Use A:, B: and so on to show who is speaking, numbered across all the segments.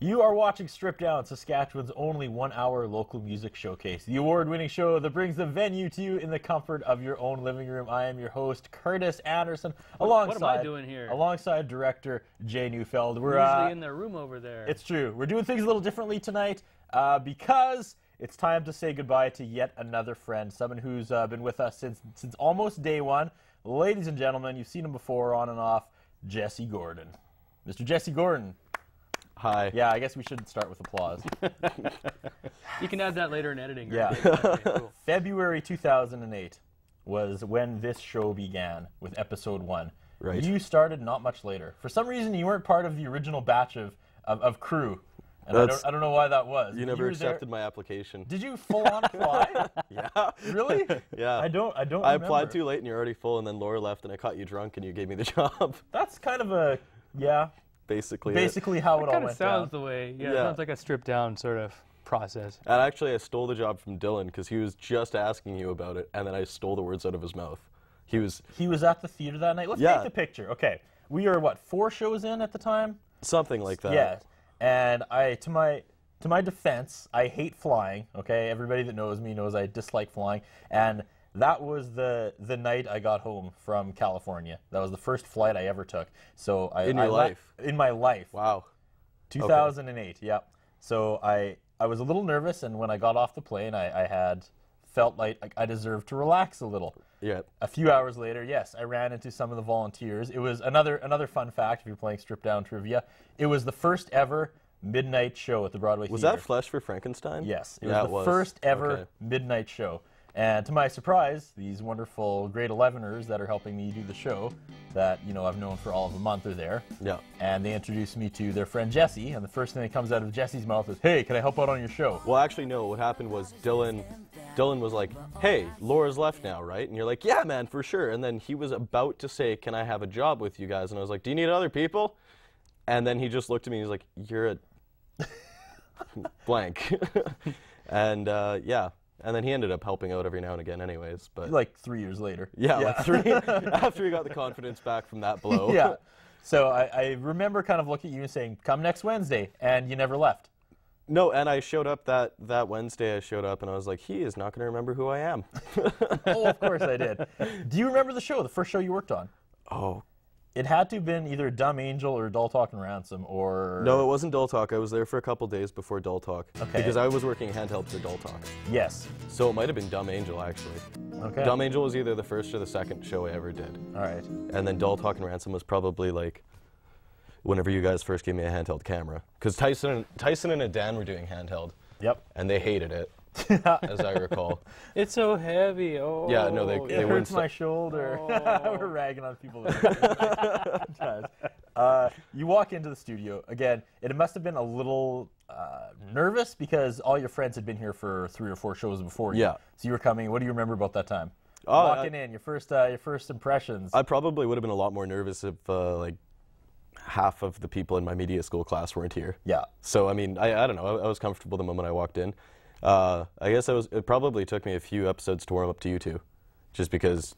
A: You are watching Strip Down, Saskatchewan's only one-hour local music showcase. The award-winning show that brings the venue to you in the comfort of your own living room. I am your host, Curtis Anderson,
B: what am I doing here?
A: Alongside director Jay Neufeld.
B: We're usually in their room over there.
A: It's true. We're doing things a little differently tonight because it's time to say goodbye to yet another friend, someone who's been with us since almost day one. Ladies and gentlemen, you've seen him before on and off, Jesse Gordon. Mr. Jesse Gordon.
C: Hi.
A: Yeah, I guess we should start with applause.
B: You can add that later in editing. Right?
A: Yeah.
B: Okay, cool.
A: February 2008 was when this show began with episode 1.
C: Right.
A: You started not much later. For some reason, you weren't part of the original batch of crew. And I don't know why that was.
C: You never accepted my application.
A: Did you full on apply?
C: Yeah.
A: Really?
C: Yeah.
A: I don't remember.
C: I applied too late and you're already full, and then Laura left and I caught you drunk and you gave me the job.
A: That's kind of a, yeah.
C: Basically
A: how it all
B: Kind
A: went
B: of sounds
A: down.
B: the way. Yeah, it sounds like a stripped down sort of process.
C: And actually, I stole the job from Dylan because he was just asking you about it, and then I stole the words out of his mouth. He was
A: at the theater that night. Let's take the picture. Okay, we are what, 4 shows in at the time?
C: Something like that.
A: Yes. And to my defense, I hate flying. Okay, everybody that knows me knows I dislike flying, and that was the night I got home from California. That was the first flight I ever took. So
C: in my life.
A: Wow. 2008. Okay. Yeah. So I was a little nervous, and when I got off the plane, I felt like I deserved to relax a little.
C: Yeah.
A: A few hours later, yes, I ran into some of the volunteers. It was another fun fact if you're playing Strip Down Trivia. It was the first ever midnight show at the Broadway Theater.
C: Was that Flesh for Frankenstein?
A: Yes. It was the first ever midnight show. And to my surprise, these wonderful grade 11ers that are helping me do the show that, I've known for all of a month are there.
C: Yeah.
A: And they introduced me to their friend Jesse, and the first thing that comes out of Jesse's mouth is, "Hey, can I help out on your show?"
C: Well, actually, no. What happened was Dylan was like, "Hey, Laura's left now, right?" And you're like, "Yeah, man, for sure." And then he was about to say, "Can I have a job with you guys?" And I was like, "Do you need other people?" And then he just looked at me and he's like, "You're a blank." And yeah. And then he ended up helping out every now and again anyways. But
A: like 3 years later.
C: Yeah, like 3 after he got the confidence back from that blow.
A: Yeah. So I remember kind of looking at you and saying, "Come next Wednesday," and you never left.
C: No, and I showed up that Wednesday. I showed up and I was like, he is not going to remember who I am.
A: Oh, of course I did. Do you remember the show, the first show you worked on?
C: Oh.
A: It had to have been either Dumb Angel or Dull Talk and Ransom, or...
C: No, it wasn't Dull Talk. I was there for a couple days before Dull Talk.
A: Okay.
C: Because I was working handheld for Dull Talk.
A: Yes.
C: So it might have been Dumb Angel, actually.
A: Okay.
C: Dumb Angel was either the first or the second show I ever did.
A: All right.
C: And then Dull Talk and Ransom was probably like whenever you guys first gave me a handheld camera. Because Tyson and Dan were doing handheld.
A: Yep.
C: And they hated it. As I recall.
B: It's so heavy. Oh.
C: Yeah, no, they
A: it
C: weren't.
A: Hurts my shoulder.
B: Oh.
A: We're ragging on people. You walk into the studio again. It must have been a little nervous because all your friends had been here for 3 or 4 shows before.
C: Yeah.
A: So you were coming. What do you remember about that time?
C: Oh,
A: Walking in, your first impressions.
C: I probably would have been a lot more nervous if like half of the people in my media school class weren't here.
A: Yeah.
C: So I mean, I don't know. I was comfortable the moment I walked in. I guess it probably took me a few episodes to warm up to you two, just because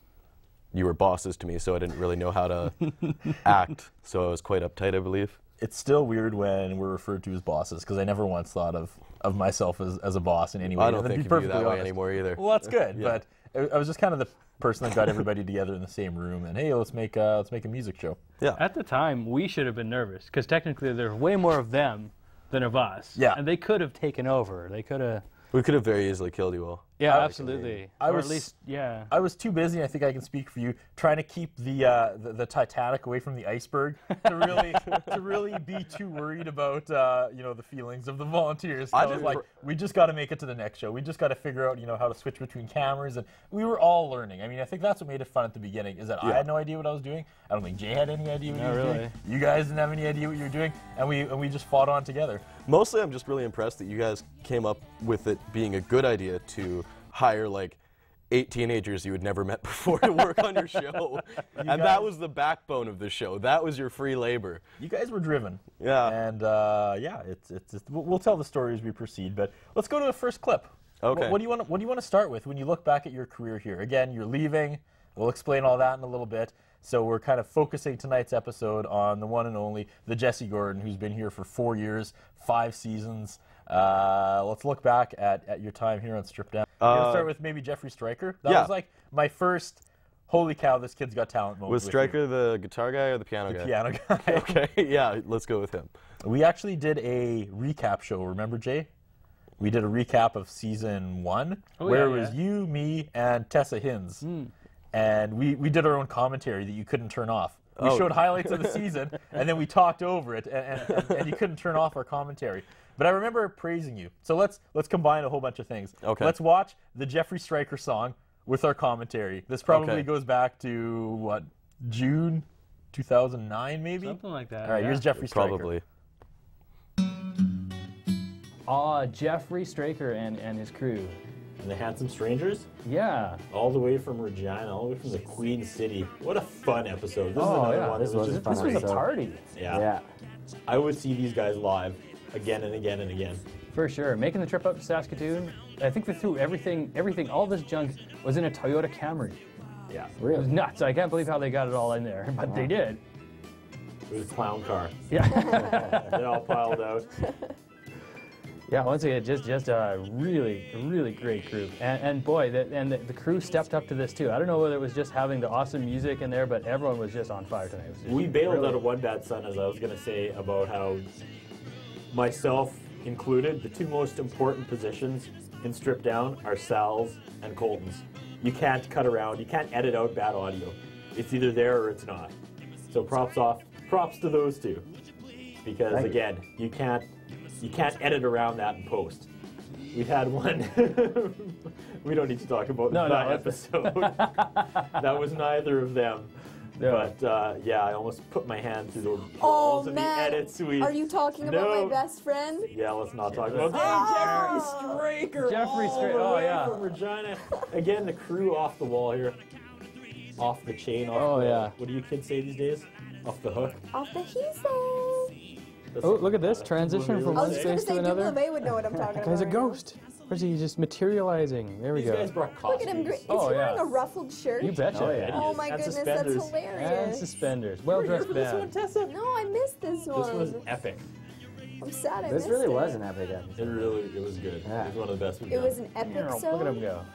C: you were bosses to me, so I didn't really know how to act. So I was quite uptight, I believe. It's
A: still weird when we're referred to as bosses, because I never once thought of myself as a boss in any way.
C: I don't think of you that way anymore either.
A: Well, that's good, yeah. But I was just kind of the person that got everybody together in the same room, and hey, let's make a music show.
C: Yeah.
B: At the time, we should have been nervous, because technically there's way more of them than of us.
A: Yeah.
B: And they could have taken over. They could have...
C: We could have very easily killed you all.
B: Yeah, absolutely. Or at least, yeah.
A: I was too busy, I think I can speak for you, trying to keep the Titanic away from the iceberg to really be too worried about the feelings of the volunteers. I was like, we just got to make it to the next show. We just got to figure out how to switch between cameras, and we were all learning. I mean, I think that's what made it fun at the beginning, is that I had no idea what I was doing. I don't think Jay had any idea what he was doing. You guys didn't have any idea what you were doing, and we just fought on together.
C: Mostly, I'm just really impressed that you guys came up with it being a good idea to hire like 8 teenagers you had never met before to work on your show. And that was the backbone of the show. That was your free labor.
A: You guys were driven.
C: Yeah.
A: And yeah, we'll tell the story as we proceed, but let's go to the first clip.
C: Okay.
A: What do you want to start with when you look back at your career here? Again, you're leaving. We'll explain all that in a little bit. So we're kind of focusing tonight's episode on the one and only, the Jesse Gordon, who's been here for 4 years, 5 seasons. Let's look back at your time here on Strip Down. We're going to start with maybe Jeffery Strayker. That was like my first, holy cow, this kid's got talent moment.
C: Was Strayker the guitar guy or the piano guy?
A: The piano guy.
C: Okay, yeah, let's go with him.
A: We actually did a recap show, remember, Jay? We did a recap of season 1, where it was you, me, and Tessa Hins. And we did our own commentary that you couldn't turn off. We showed highlights of the season, and then we talked over it, and you couldn't turn off our commentary. But I remember praising you. So let's combine a whole bunch of things.
C: Okay.
A: Let's watch the Jeffery Strayker song with our commentary. This probably goes back to, what, June 2009, maybe?
B: Something like that.
A: All right, here's Jeffery Strayker.
C: Probably.
D: Jeffrey Strayker and his crew.
E: And the Handsome Strangers?
D: Yeah.
E: All the way from Regina, all the way from the Queen City. What a fun episode. This is another one.
D: This was a party.
E: Yeah. I would see these guys live again and again and again.
D: For sure. Making the trip up to Saskatoon, I think they threw everything, all this junk was in a Toyota Camry.
E: Yeah.
D: It was nuts. I can't believe how they got it all in there, but they did.
E: It was a clown car.
D: Yeah.
E: They all piled out.
D: Yeah, once again, just a really great group, and boy, the crew stepped up to this too. I don't know whether it was just having the awesome music in there, but everyone was just on fire tonight.
E: We bailed out of One Bad Son, as I was going to say, about how myself included, the 2 most important positions in Strip Down are Sal's and Colton's. You can't cut around, you can't edit out bad audio. It's either there or it's not. So props to those 2, because again, you can't edit around that in post. We've had one. We don't need to talk about that episode. That was neither of them. No. But yeah, I almost put my hand through the walls of the edit suite.
F: Are you talking about my best friend?
E: Yeah, let's not talk about Jeffrey Strayker.
D: Jeffery Strayker. Oh yeah.
E: From Regina. Again, the crew off the wall here. Off the chain. What do you kids say these days? Off the hook.
F: Off the he
D: Oh, look at this transition from one space to another.
F: They would know what I'm talking about.
D: Guy's a ghost. Or is he just materializing? There we
E: These
D: go.
E: guys brought costumes.
F: Look at him. Is he wearing a ruffled shirt?
D: You betcha.
F: Oh my goodness, that's hilarious.
D: And suspenders. Well dressed band.
F: No, I missed this one.
E: This was epic.
F: I'm sad I
G: missed
F: missed
G: really
F: it.
G: was an epic episode.
E: It was good.
G: Yeah.
E: It was one of the best we've
F: It
E: done.
F: was an epic
D: Look at him go.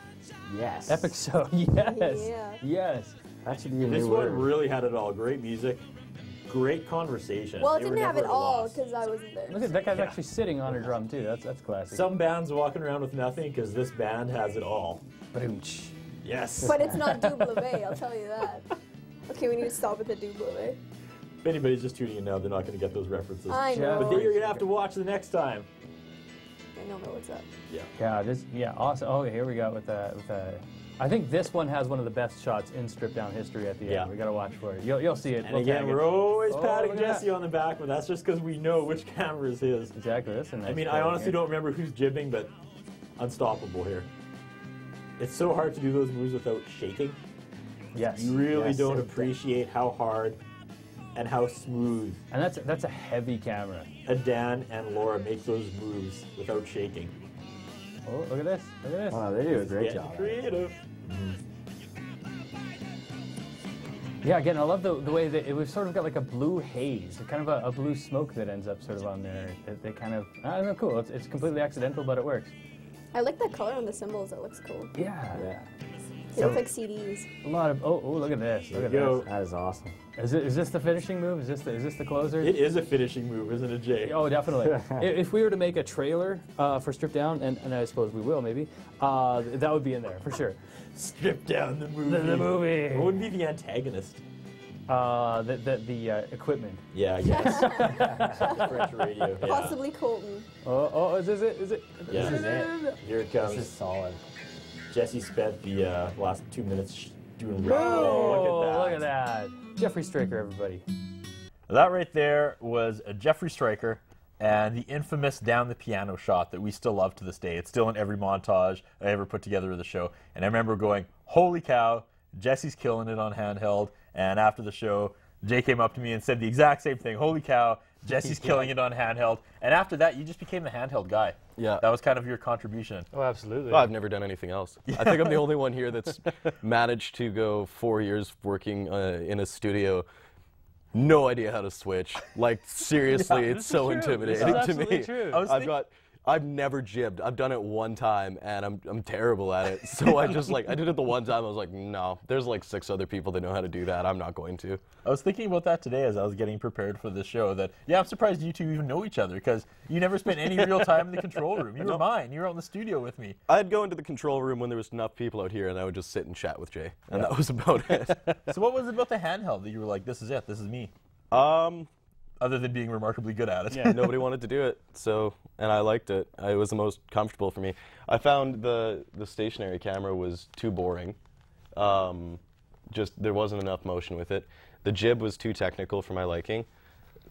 G: Yes.
D: Epic so. Yes.
F: Yeah.
D: Yes.
G: That should be a
E: This
G: new
E: one
G: word.
E: really had it all. Great music, great conversation.
F: Well, it
E: They were
F: didn't have
E: never
F: it
E: at a
F: all
E: loss.
F: because I wasn't there.
D: Look at that guy's actually sitting on a drum too. That's classic.
E: Some bands walking around with nothing because this band has it all.
D: Ba-doom-tsh.
E: Yes.
F: But it's not double I'll tell you that. Okay, we need to stop with the double
E: If anybody's just tuning in now, they're not going to get those references.
F: I know.
E: But then you're going to have to watch the next time.
F: I don't know what's up.
D: Yeah, awesome. Oh, here we go with I think this one has one of the best shots in Strip Down history at the end.
E: Yeah.
D: We got to watch for it. You'll see it.
E: And again, we're always patting
D: look at
E: Jesse on the back, but that's just because we know which camera is his.
D: Exactly. That's a nice
E: I mean, I
D: quote
E: honestly
D: here.
E: don't remember who's jibbing, but unstoppable here. It's so hard to do those moves without shaking.
D: Yes.
E: You really
G: Yes,
E: don't
G: it's-
E: appreciate how hard and how smooth
D: And that's a heavy camera.
E: Dan and Laura make those moves without shaking.
D: Oh, look at this. Look at this.
G: Wow, they do a great
E: Getting
G: job.
E: creative.
D: Yeah, again, I love the way that it was sort of got like a blue haze, kind of a blue smoke that ends up sort of on there. They kind of, I don't know, cool. It's completely accidental, but it works.
F: I like that color on the cymbals. It looks cool.
D: Yeah.
F: They look like CDs.
D: A lot of, oh, look at this. Look at
E: Yo.
D: this.
G: That is awesome.
D: Is this the finishing move? Is this the closer?
E: It is a finishing move, isn't it, Jay?
D: Oh, definitely. If we were to make a trailer for Strip Down, and I suppose we will maybe, that would be in there for sure.
E: Strip Down the movie.
D: The movie.
E: What would be the antagonist?
D: The equipment.
E: Yeah, I guess. French radio. Yeah.
F: Possibly Colton.
D: Oh, is this it? Is it?
E: Yeah.
G: This is it.
E: Here it
G: This
E: comes.
G: is solid.
E: Jesse spent the last 2 minutes doing rap.
D: Oh, look at that. Jeffery Strayker, everybody.
A: That right there was a Jeffery Strayker and the infamous down the piano shot that we still love to this day. It's still in every montage I ever put together of the show. And I remember going, holy cow, Jesse's killing it on handheld. And after the show, Jay came up to me and said the exact same thing. Holy cow, Jesse's killing it on handheld. And after that, you just became the handheld guy.
C: Yeah.
A: That was kind of your contribution.
B: Oh, absolutely.
C: Well, I've never done anything else. I think I'm the only one here that's managed to go 4 years working in a studio. No idea how to switch. Like, seriously, it's so intimidating to me.
B: True.
C: I've never jibbed. I've done it one time, and I'm terrible at it. So I just I did it the one time. I was like, no, there's like 6 other people that know how to do that. I'm not going to.
A: I was thinking about that today as I was getting prepared for this show. That I'm surprised you two even know each other because you never spent any real time in the control room. You were mine. You were out in the studio with me.
C: I'd go into the control room when there was enough people out here, and I would just sit and chat with Jay, and that was about it.
A: So what was it about the handheld that you were like, this is it, this is me? Other than being remarkably good at it.
C: Yeah, nobody wanted to do it, and I liked it. It was the most comfortable for me. I found the stationary camera was too boring. There wasn't enough motion with it. The jib was too technical for my liking.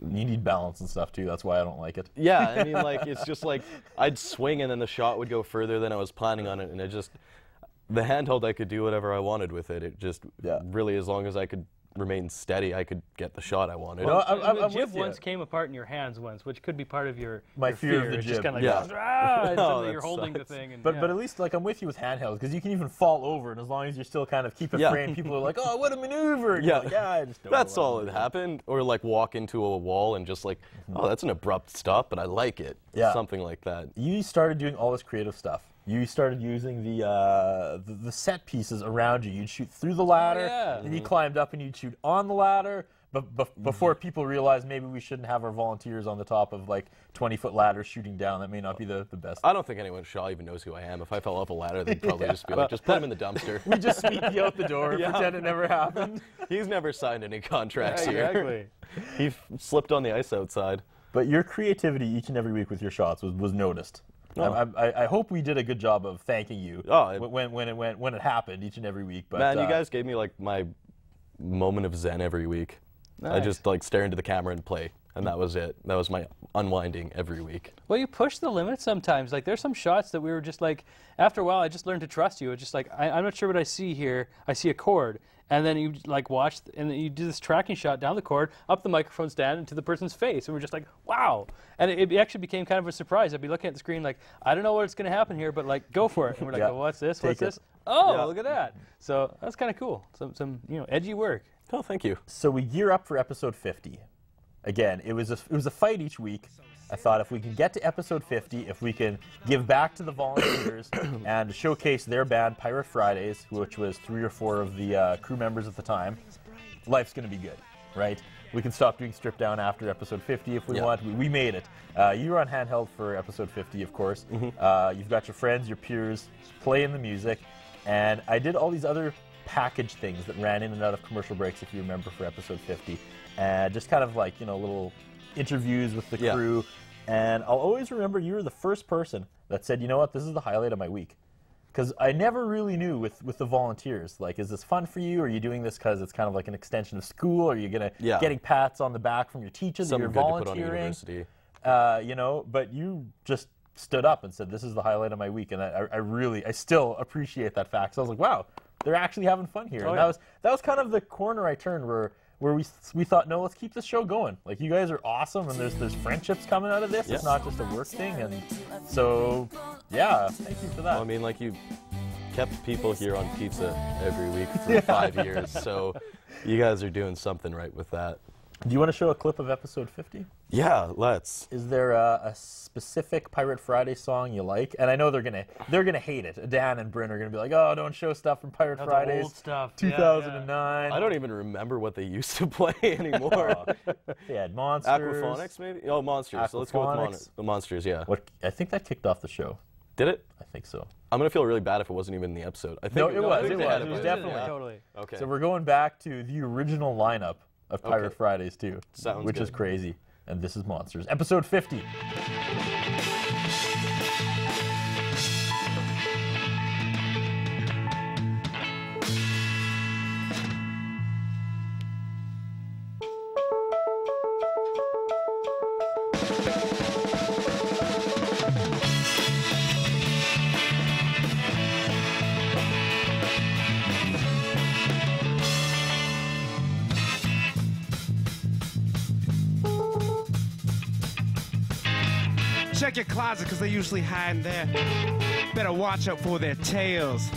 A: You need balance and stuff too, that's why I don't like it.
C: Yeah, I mean, it's just like, I'd swing and then the shot would go further than I was planning on it, and the handheld, I could do whatever I wanted with it. It just, really, as long as I could remain steady, I could get the shot I wanted.
B: Well, the jib once came apart in your hands once, which could be part of your
A: fear of the
B: It's
A: jib.
B: just kind of and suddenly you're holding the thing. And,
A: but at least I'm with you with handhelds because you can even fall over, and as long as you're still kind of keep it framed, people are like, oh, what a maneuver! And you're like, I just don't
C: That's
A: know
C: all that happened. Or walk into a wall and just oh, that's an abrupt stop, but I like it.
A: Yeah.
C: Something like that.
A: You started doing all this creative stuff. You started using the set pieces around you. You'd shoot through the ladder, and you climbed up and you'd shoot on the ladder. But before people realized maybe we shouldn't have our volunteers on the top of 20-foot ladders shooting down, that may not be the best.
C: I don't think anyone at Shaw even knows who I am. If I fell off a ladder, they'd probably just be like, just put him in the dumpster.
A: We just sneak you out the door and pretend it never happened.
C: He's never signed any contracts here.
B: Exactly.
C: He slipped on the ice outside.
A: But your creativity each and every week with your shots was noticed. Oh. I hope we did a good job of thanking you when it happened each and every week. But
C: man, you guys gave me my moment of zen every week. Nice. I just stare into the camera and play, and that was it. That was my unwinding every week.
B: Well, you push the limits sometimes. There's some shots that we were just after a while, I just learned to trust you. It's just I'm not sure what I see here. I see a cord. And then you watch, and then you do this tracking shot down the cord, up the microphone stand, into the person's face. And we're just like, wow. And it actually became kind of a surprise. I'd be looking at the screen I don't know what's going to happen here, but go for it. And we're like, well, what's this? What's this? Oh, look at that. So that's kind of cool. Some edgy work.
C: Oh, thank you.
A: So we gear up for episode 50. Again, it was a fight each week. I thought if we can get to episode 50, if we can give back to the volunteers and showcase their band, Pirate Fridays, which was 3 or 4 of the crew members at the time, life's going to be good, right? We can stop doing Strip Down after episode 50 if we want. We made it. You were on handheld for episode 50, of course. You've got your friends, your peers, playing the music. And I did all these other package things that ran in and out of commercial breaks, if you remember, for episode 50. And just kind of little interviews with the crew. And I'll always remember you were the first person that said, you know what, this is the highlight of my week. Because I never really knew with the volunteers, is this fun for you? Are you doing this because it's kind of like an extension of school? Are you getting pats on the back from your teachers that you're volunteering? But you just stood up and said, this is the highlight of my week. And I still appreciate that fact. So I was like, wow, they're actually having fun here. And that was kind of the corner I turned where we thought, no, let's keep this show going. You guys are awesome, and there's friendships coming out of this. It's not just a work thing, and so thank you for that.
C: Well, I mean, you kept people here on pizza every week for 5 years, so you guys are doing something right with that.
A: Do you want to show a clip of episode 50?
C: Yeah, let's.
A: Is there a specific Pirate Friday song you like? And I know they're gonna hate it. Dan and Bryn are gonna be like, "Oh, don't show stuff from Pirate Fridays."
B: Old stuff.
A: 2009.
C: I don't even remember what they used to play anymore.
A: They had Monsters.
C: Aquaphonics, maybe? Oh, Monsters. So let's go with the Monsters. Yeah.
A: I think that kicked off the show.
C: Did it?
A: I think so.
C: I'm gonna feel really bad if it wasn't even in the episode. I think
A: no, it was. It was
B: definitely.
A: Totally.
C: Okay.
A: So we're going back to the original lineup of Pirate Fridays too, which is crazy. And this is Monsters, episode 50.
H: Check your closet, because they usually hide in there. Better watch out for their tails.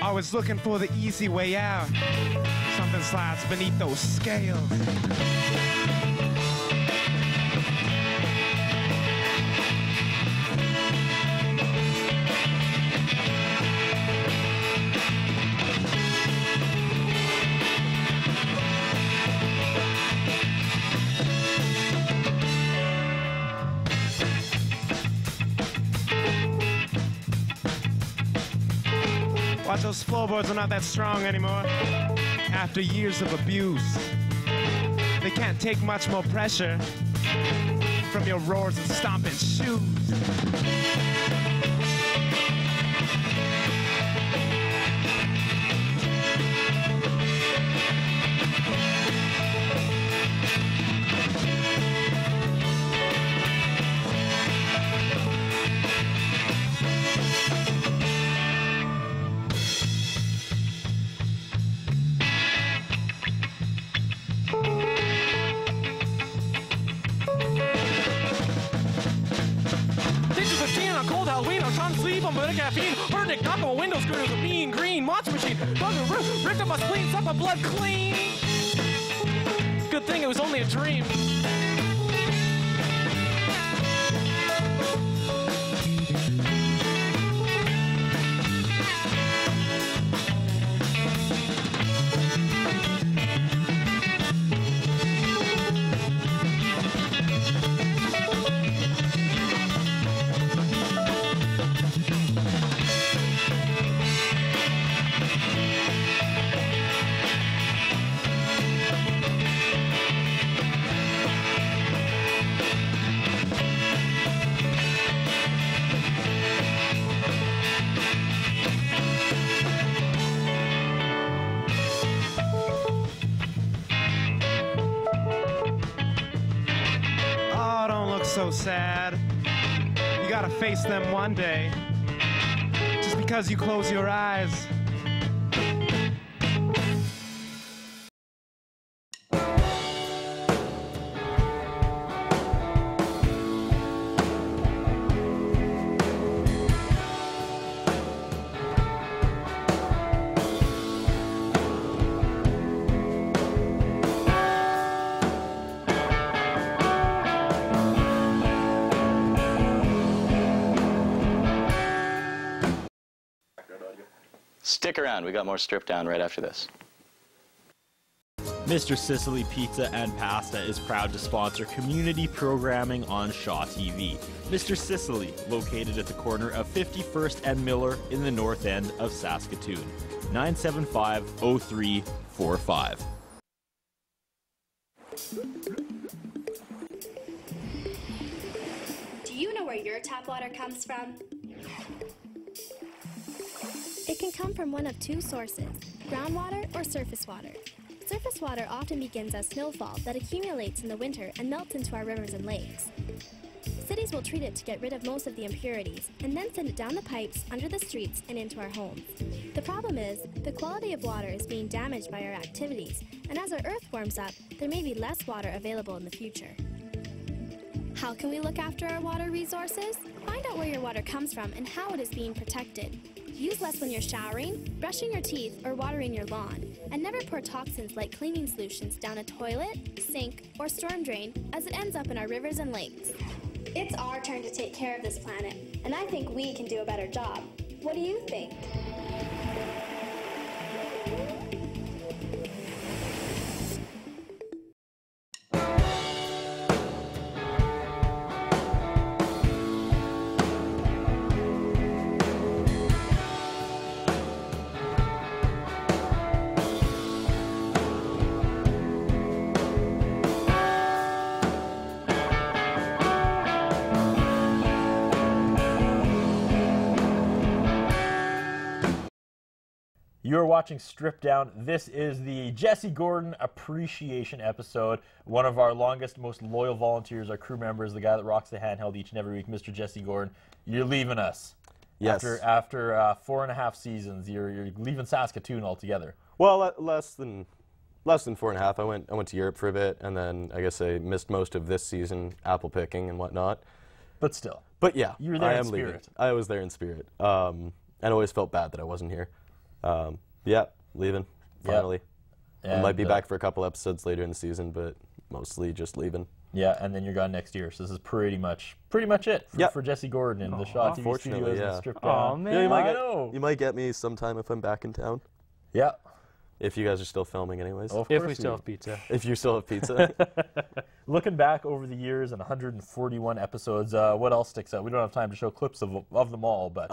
H: Always looking for the easy way out. Something slides beneath those scales. Watch, those floorboards are not that strong anymore. After years of abuse, they can't take much more pressure from your roars and stomping shoes. Caffeine, burning up on window screens, a mean green monster machine, ripped up my spleen, sucked my blood clean. Good thing it was only a dream. So sad. You gotta face them one day. Just because you close your eyes.
I: Stick around, we got more Strip Down right after this.
J: Mr. Sicily Pizza and Pasta is proud to sponsor community programming on Shaw TV. Mr. Sicily, located at the corner of 51st and Miller in the north end of Saskatoon. 975-0345.
K: Do you know where your tap water comes from? It can come from one of two sources, groundwater or surface water. Surface water often begins as snowfall that accumulates in the winter and melts into our rivers and lakes. Cities will treat it to get rid of most of the impurities and then send it down the pipes, under the streets, and into our homes. The problem is, the quality of water is being damaged by our activities, and as our earth warms up, there may be less water available in the future. How can we look after our water resources? Find out where your water comes from and how it is being protected. Use less when you're showering, brushing your teeth, or watering your lawn. And never pour toxins like cleaning solutions down a toilet, sink, or storm drain, as it ends up in our rivers and lakes. It's our turn to take care of this planet, and I think we can do a better job. What do you think?
A: You're watching Strip Down. This is the Jesse Gordon Appreciation episode. One of our longest, most loyal volunteers, our crew members, the guy that rocks the handheld each and every week, Mr. Jesse Gordon. You're leaving us.
C: Yes.
A: After 4.5 seasons, you're leaving Saskatoon altogether.
C: Well, less than 4.5. I went to Europe for a bit, and then I guess I missed most of this season apple picking and whatnot.
A: But still.
C: But yeah,
A: you were there
C: I
A: in
C: am
A: spirit.
C: leaving. I was there in spirit. And always felt bad that I wasn't here. Yeah, leaving, finally.
A: And,
C: I might be back for a couple episodes later in the season, but mostly just leaving.
A: Yeah, and then you're gone next year. So this is pretty much it for Jesse Gordon in the Shaw TV studios and stripped down.
B: Oh man,
C: yeah, you might get me sometime if I'm back in town.
A: Yeah.
C: If you guys are still filming anyways.
A: Of
B: if
A: course
B: we still have pizza.
C: If you still have pizza.
A: Looking back over the years and 141 episodes, what else sticks out? We don't have time to show clips of them all, but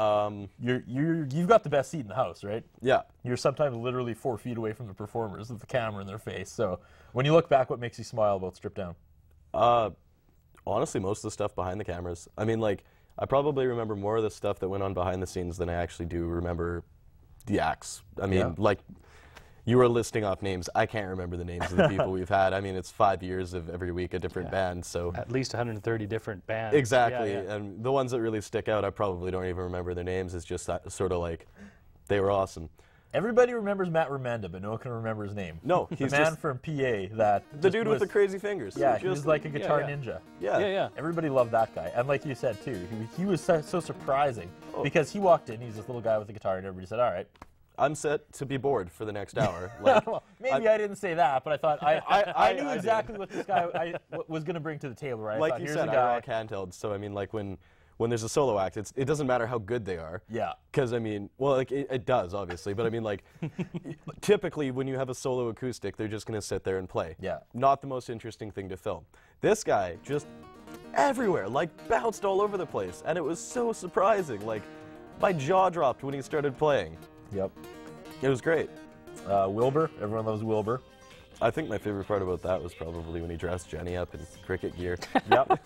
A: you've got the best seat in the house, right?
C: Yeah.
A: You're sometimes literally 4 feet away from the performers with the camera in their face. So when you look back, what makes you smile about Stripped Down?
C: Honestly, most of the stuff behind the cameras. I mean, like, I probably remember more of the stuff that went on behind the scenes than I actually do remember the acts. I mean, like, you were listing off names. I can't remember the names of the people we've had. I mean, it's 5 years of every week a different band, so...
B: At least 130 different bands.
C: Exactly, and the ones that really stick out, I probably don't even remember their names. It's just that sort of like, they were awesome.
A: Everybody remembers Matt Remenda, but no one can remember his name.
C: No, he's
A: the man from PA that...
C: The dude with the crazy fingers.
A: Yeah, he was like a guitar ninja.
C: Yeah.
A: Everybody loved that guy. And like you said, too, he was so surprising because he walked in, he's this little guy with a guitar, and everybody said, all right.
C: I'm set to be bored for the next hour. Like,
A: well, maybe I didn't say that, but I thought I knew exactly what this guy was going to bring to the table, right?
C: Like you said, I rock handheld, so I mean, like when there's a solo act, it doesn't matter how good they are.
A: Yeah.
C: Because I mean, well, like it does obviously, but I mean, like typically when you have a solo acoustic, they're just going to sit there and play.
A: Yeah.
C: Not the most interesting thing to film. This guy just everywhere, like bounced all over the place, and it was so surprising. Like my jaw dropped when he started playing.
A: Yep.
C: It was great.
A: Wilbur, everyone loves Wilbur.
C: I think my favorite part about that was probably when he dressed Jenny up in cricket gear.
A: Yep.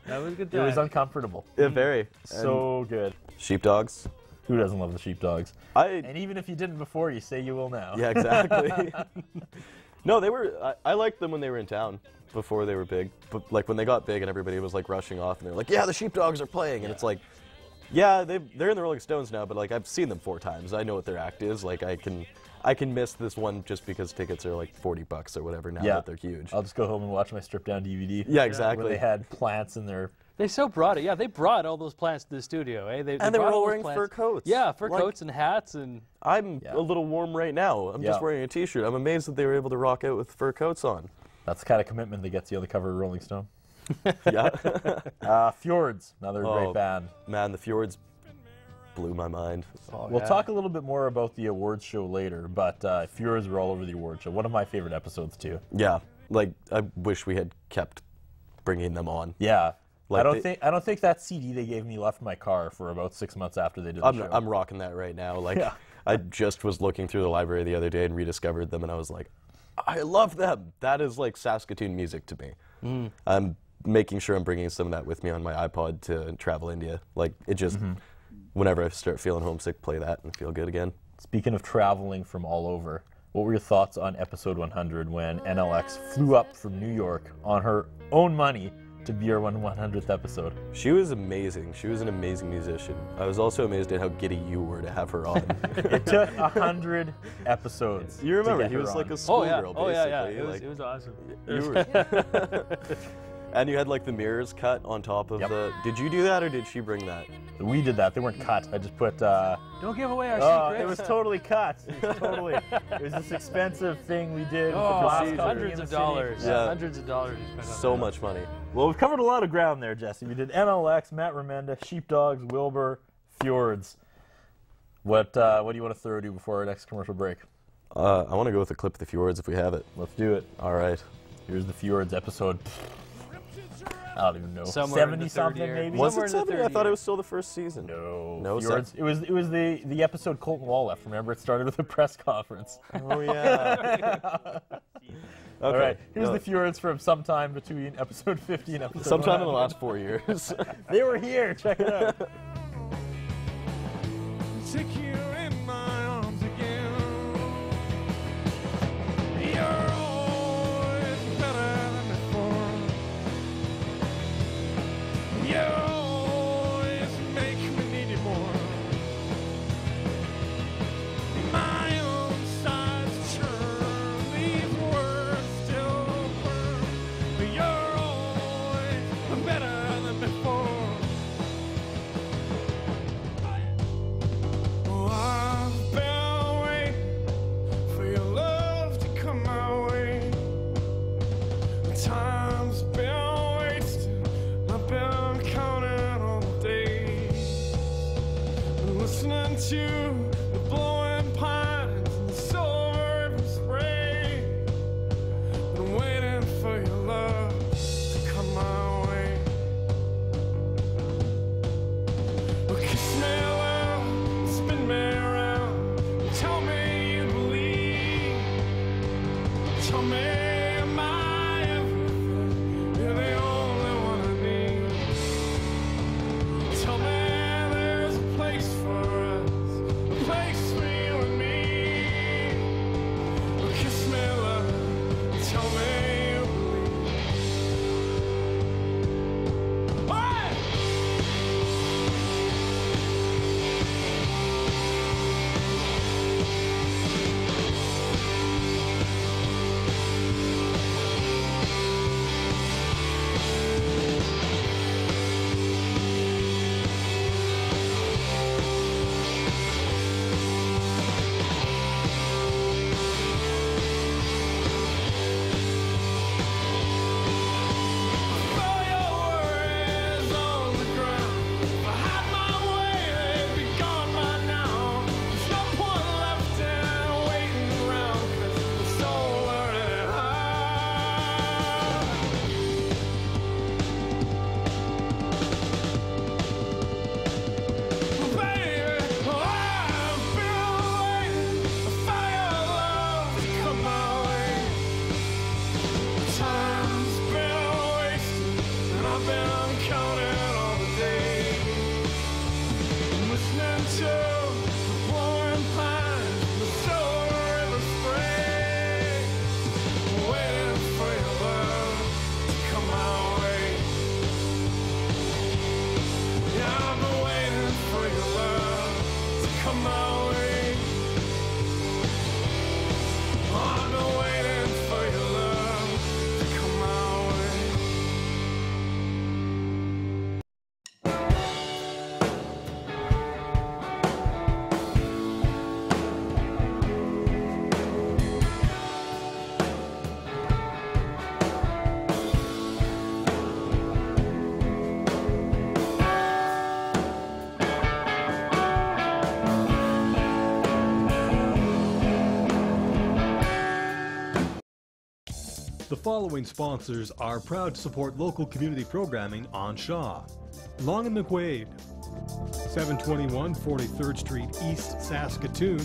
B: That was a good
A: time. It was uncomfortable.
C: Yeah, very.
A: So good.
C: Sheepdogs.
A: Who doesn't love the sheepdogs? And even if you didn't before, you say you will now.
C: Yeah, exactly. No, they were. I liked them when they were in town before they were big. But like when they got big and everybody was like rushing off and they're like, yeah, the sheepdogs are playing, and it's like. Yeah, they're in the Rolling Stones now, but like I've seen them 4 times. I know what their act is. Like I can miss this one just because tickets are like $40 or whatever now that they're huge.
A: I'll just go home and watch my stripped down DVD.
C: Yeah, exactly.
A: Where they had plants in their...
B: They so brought it. Yeah, they brought all those plants to the studio. Eh? They
C: were all wearing fur coats.
B: Yeah, fur coats and hats. And
C: I'm a little warm right now. I'm just wearing a t-shirt. I'm amazed that they were able to rock out with fur coats on.
A: That's the kind of commitment that gets you on the cover of Rolling Stone.
C: Yeah.
A: Fjords, another great band.
C: Man, the Fjords blew my mind.
A: We'll talk a little bit more about the awards show later, but Fjords were all over the awards show. One of my favorite episodes too.
C: Yeah, like I wish we had kept bringing them on.
A: Yeah,
C: like
A: I don't think that CD they gave me left in my car for about 6 months after they did the show.
C: I'm rocking that right now. Like I just was looking through the library the other day and rediscovered them, and I was like, I love them. That is like Saskatoon music to me. I'm making sure I'm bringing some of that with me on my iPod to travel India. Like it just. Whenever I start feeling homesick, play that and feel good again.
A: Speaking of traveling from all over, what were your thoughts on episode 100 when NLX flew up from New York on her own money to be our 100th episode?
C: She was amazing. She was an amazing musician. I was also amazed at how giddy you were to have her on.
A: It took 100 episodes.
C: You remember, he was like a schoolgirl, basically.
B: It was awesome.
C: You were. And you had like the mirrors cut on top of the... Did you do that or did she bring that?
A: We did that. They weren't cut. I just put...
B: Don't give away our secrets.
A: It was totally cut. It was this expensive thing we did.
B: Hundreds of dollars.
C: Yeah.
B: Hundreds of dollars we spent on
C: so much money.
A: Well, we've covered a lot of ground there, Jesse. We did NLX, Matt Remenda, Sheepdogs, Wilbur, Fjords. What do you want to throw to before our next commercial break?
C: I want to go with a clip of the Fjords if we have it.
A: Let's do it.
C: All right.
A: Here's the Fjords episode. I don't even know.
B: 70-something
A: maybe?
C: Was it 70? I thought it was still the first season.
A: No. Fjords. It was the episode Colton Wall left. Remember, it started with a press conference.
C: Oh, yeah.
A: All right, here's the Fjords from sometime between episode 50 and episode
C: Sometime
A: 100.
C: in the last 4 years.
A: They were here. Check it out.
H: Take you in my arms again. You're always better than before. You always make me need you more. My own sides churn, these words still burn. You're always better than before. listening to the blowing pines and the silver river spray. Been waiting for your love to come my way. Well, kiss me, love, spin me around, tell me you believe. Tell me, am I everything? You're the only one I need. Tell me there's a place for us, a place for you and me. Well, kiss me, love, tell me you believe. Hey!
L: The following sponsors are proud to support local community programming on Shaw. Long and McQuaid, 721 43rd Street East, Saskatoon,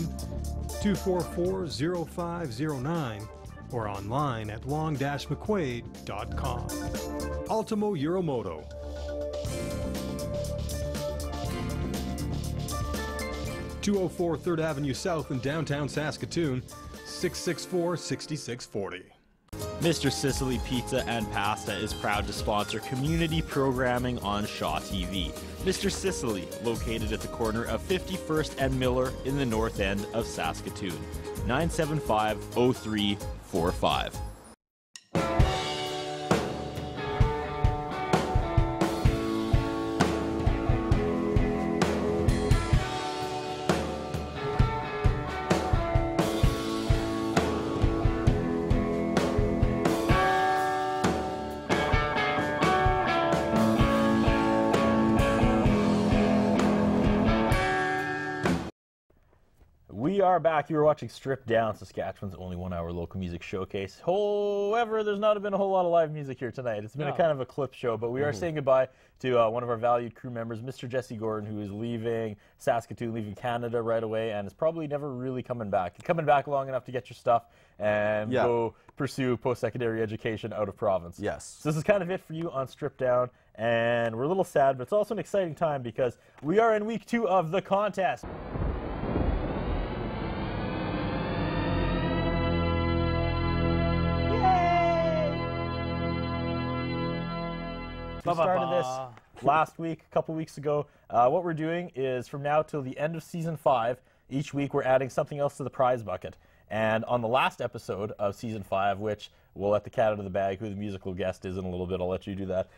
L: 244-0509, or online at long-mcquaid.com. Ultimo Euromoto. (204 3rd Avenue South in downtown Saskatoon), 664-6640.
J: Mr. Sicily Pizza and Pasta is proud to sponsor community programming on Shaw TV. Mr. Sicily, located at the corner of 51st and Miller in the north end of Saskatoon. 975-0345.
A: We are back. You are watching Stripped Down, Saskatchewan's only 1-hour local music showcase. However, there's not been a whole lot of live music here tonight. It's been a kind of a clip show, but we are saying goodbye to one of our valued crew members, Mr. Jesse Gordon, who is leaving Saskatoon, leaving Canada right away, and is probably never really coming back. You're coming back long enough to get your stuff and go pursue post-secondary education out of province.
C: Yes.
A: So this is kind of it for you on Stripped Down, and we're a little sad, but it's also an exciting time because we are in week 2 of the contest. We started this last week, a couple weeks ago. What we're doing is from now till the end of Season 5, each week we're adding something else to the prize bucket. And on the last episode of Season 5, which we'll let the cat out of the bag, who the musical guest is in a little bit, I'll let you do that.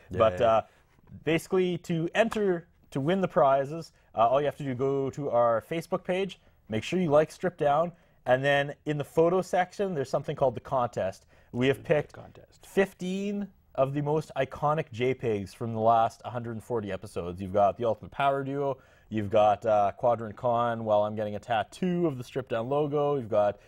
A: Basically, to enter to win the prizes, all you have to do is go to our Facebook page, make sure you like Stripped Down, and then in the photo section, there's something called the contest. We have picked 15 of the most iconic JPEGs from the last 140 episodes. You've got the Ultimate Power Duo, You've got Quadrant Con while I'm getting a tattoo of the stripped down logo. You've got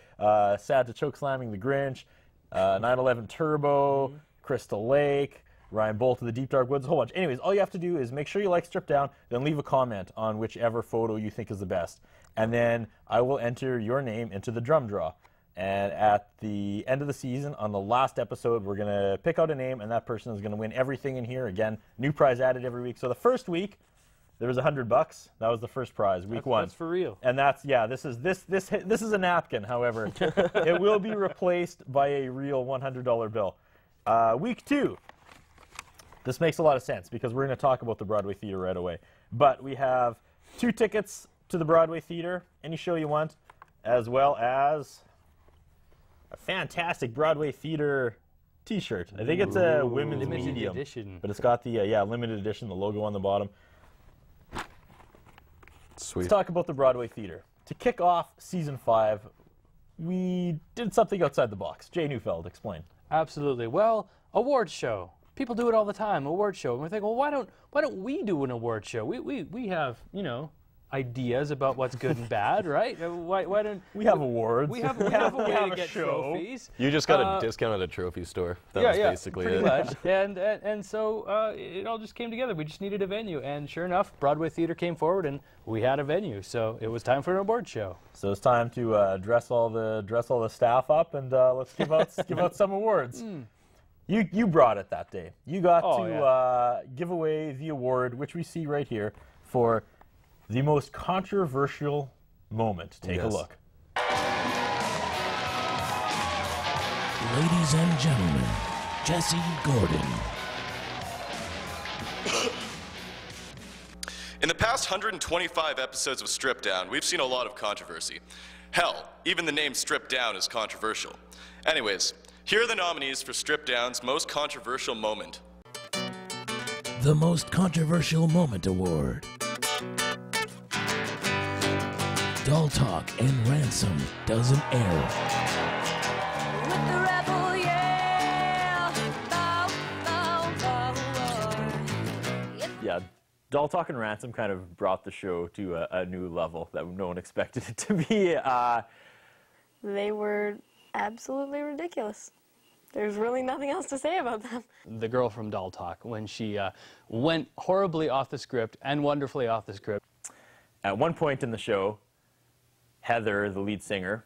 A: Sad to Choke Slamming the Grinch, 9/11 Turbo, Crystal Lake, Ryan Bolt of the Deep Dark Woods, a whole bunch. Anyways, all you have to do is make sure you like Stripped Down, then leave a comment on whichever photo you think is the best. And then I will enter your name into the drum draw. And at the end of the season, on the last episode, we're going to pick out a name, and that person is going to win everything in here. Again, new prize added every week. So the first week, there was $100. That was the first prize, week one.
B: That's for real.
A: And that's, yeah, this is a napkin, however. It will be replaced by a real $100 bill. Week two. This makes a lot of sense because we're going to talk about the Broadway Theater right away. But we have 2 tickets to the Broadway Theater, any show you want, as well as a fantastic Broadway Theater t-shirt. I think it's a women's
B: limited
A: medium,
B: edition.
A: but it's got the limited edition, the logo on the bottom.
C: Sweet.
A: Let's talk about the Broadway Theater. To kick off season 5, we did something outside the box. Jay Neufeld, explain.
B: Absolutely. Well, awards show. People do it all the time, award show. And we think, well, why don't we do an award show? We have, you know, ideas about what's good and bad, right? Why don't
A: we have awards?
B: We have a way to get trophies.
C: You just got a discount at a trophy store. That was basically
B: pretty
C: it.
B: much. And so it all just came together. We just needed a venue, and sure enough, Broadway Theater came forward, and we had a venue. So it was time for an award show.
A: So it's time to dress all the staff up, and let's give out some awards. You brought it that day. You got to give away the award, which we see right here, for the most controversial moment. Take a look.
M: Ladies and gentlemen, Jesse Gordon.
C: In the past 125 episodes of Stripped Down, we've seen a lot of controversy. Hell, even the name Stripped Down is controversial. Anyways, here are the nominees for Stripped Down's most controversial moment.
M: The Most Controversial Moment Award. Doll Talk and Ransom doesn't air.
F: With the rebel yell.
A: Yeah, Doll Talk and Ransom kind of brought the show to a new level that no one expected it to be.
F: They were absolutely ridiculous. There's really nothing else to say about them.
B: The girl from Doll Talk, when she went horribly off the script and wonderfully off the script.
A: At one point in the show, Heather, the lead singer,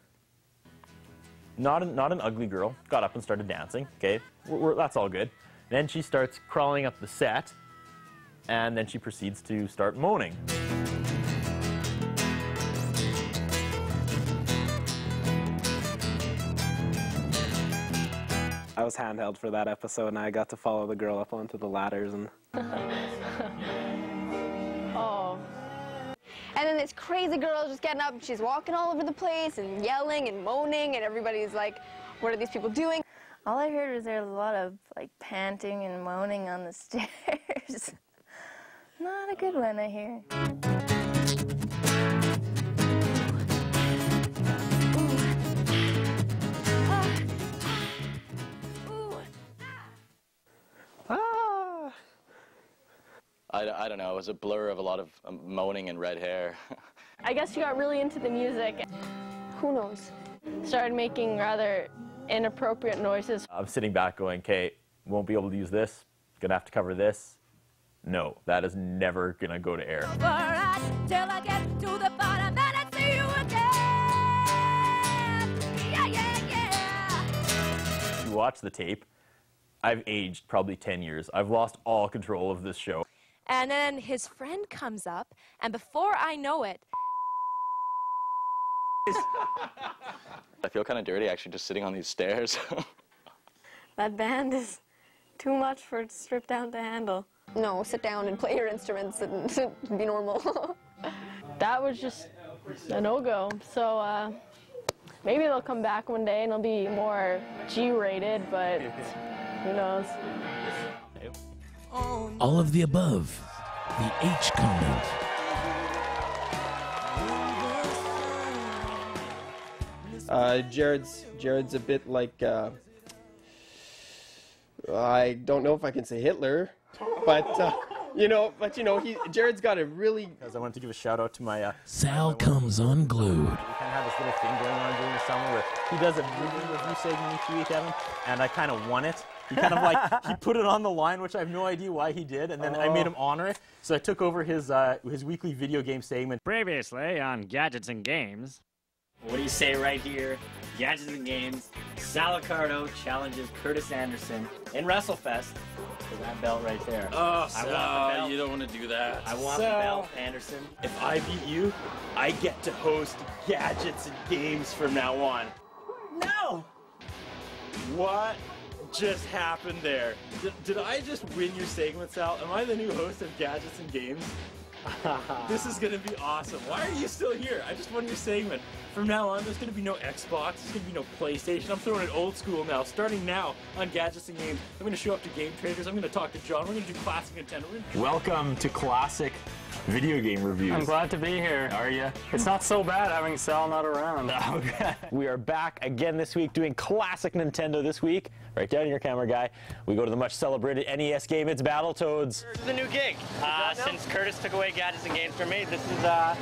A: not an ugly girl, got up and started dancing. Okay, that's all good. Then she starts crawling up the set, and then she proceeds to start moaning.
N: I was handheld for that episode, and I got to follow the girl up onto the ladders. And
F: Oh. And then this crazy girl is just getting up, and she's walking all over the place and yelling and moaning, and everybody's like, what are these people doing?
O: All I heard was there was a lot of like panting and moaning on the stairs. Not a good one, I hear.
I: I don't know. It was a blur of a lot of moaning and red hair.
P: I guess she got really into the music.
F: Who knows?
P: Started making rather inappropriate noises.
A: I'm sitting back going, okay, won't be able to use this. Gonna have to cover this. No, that is never gonna go to air.
F: Till I get to the bottom, then I see you again. Yeah, yeah, yeah.
A: If you watch the tape, I've aged probably 10 years. I've lost all control of this show.
Q: And then his friend comes up, and before I know it,
I: I feel kind of dirty actually just sitting on these stairs.
F: That band is too much for Stripped Down to handle. No, sit down and play your instruments and be normal.
P: That was just a no-go. So maybe they'll come back one day and it'll be more G-rated, but who knows?
M: All of the above. The H comment.
R: Jared's a bit like, I don't know if I can say Hitler, but You know, but you know, Jared's got a really.
A: Because I wanted to give a shout out to my.
M: Sal comes unglued.
A: We kind of have this little thing going on during the summer where he does a movie review segment each week, Evan, and I kind of won it. He kind of like he put it on the line, which I have no idea why he did, and then I made him honor it. So I took over his weekly video game segment.
S: Previously on Gadgets and Games.
T: What do you say right here? Gadgets and Games. Sal Ricardo challenges Curtis Anderson in WrestleFest for that belt right there.
S: Oh,
T: I want the belt.
S: you don't want to do that.
T: I want the belt, Anderson.
S: If I beat you, I get to host Gadgets and Games from now on. No! What just happened there? Did I just win your segment, Sal? Am I the new host of Gadgets and Games? This is going to be awesome. Why are you still here? I just won your segment. From now on, there's going to be no Xbox. There's going to be no PlayStation. I'm throwing it old school now. Starting now on Gadgets and Games, I'm going to show up to Game Traders. I'm going to talk to John. We're going to do Classic Nintendo.
A: Welcome to Classic Video Game Reviews.
U: I'm glad to be here.
A: Are you?
U: It's not so bad having Sal not around.
A: Okay.
V: We are back again this week doing Classic Nintendo this week. Right down your camera, guy. We go to the much celebrated NES game. It's Battletoads.
T: The new gig. Since Curtis took away Gadgets and Games from me, this is, I've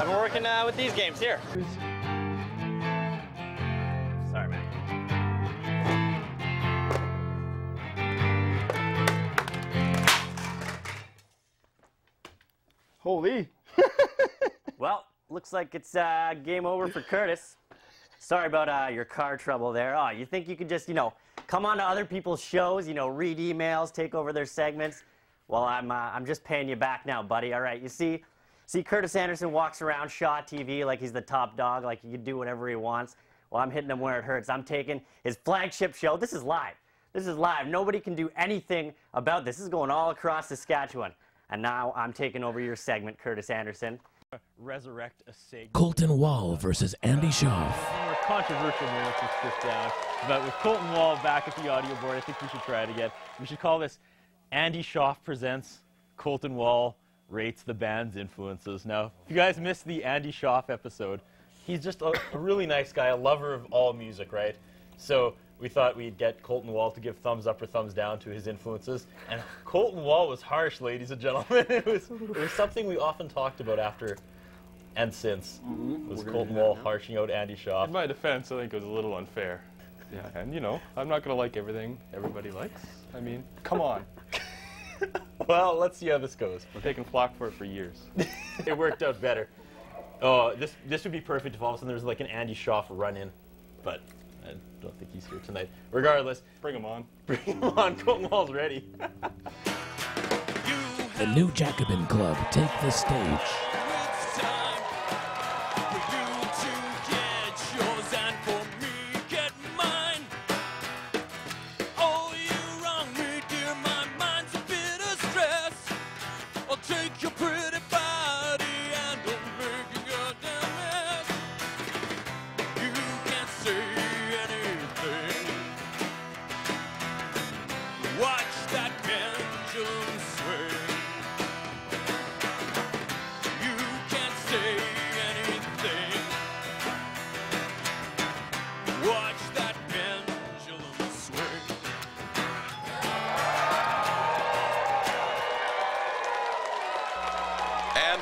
T: been working with these games here. Sorry, man.
R: Holy.
T: Well, looks like it's game over for Curtis. Sorry about your car trouble there. Oh, you think you could just, you know, come on to other people's shows, you know, read emails, take over their segments? Well, I'm just paying you back now, buddy. All right, you see Curtis Anderson walks around Shaw TV like he's the top dog, like he can do whatever he wants. Well, I'm hitting him where it hurts. I'm taking his flagship show. This is live. This is live. Nobody can do anything about this. This is going all across Saskatchewan. And now I'm taking over your segment, Curtis Anderson.
A: Resurrect a segment.
M: Colton Wall versus Andy Schaaf.
A: More controversial moments to strip down. But with Colton Wall back at the audio board, I think we should try it again. We should call this Andy Schaaf presents Colton Wall rates the band's influences. Now, if you guys missed the Andy Schaaf episode, he's just a really nice guy, a lover of all music, right? So we thought we'd get Colton Wall to give thumbs up or thumbs down to his influences. And Colton Wall was harsh, ladies and gentlemen. It was something we often talked about after and since. Was Colton Wall harshing out Andy Schaaf.
W: In my defense, I think it was a little unfair. Yeah, and you know, I'm not going to like everything everybody likes. I mean, come on.
A: Well, let's see how this goes.
W: We're taking flack for it for years.
A: It worked out better. Oh, this would be perfect if all of a sudden there was like an Andy Schaaf run-in, but I don't think he's here tonight. Regardless,
W: bring him on.
A: Bring him on. Colton Wall's ready.
M: The New Jacobin Club take the stage.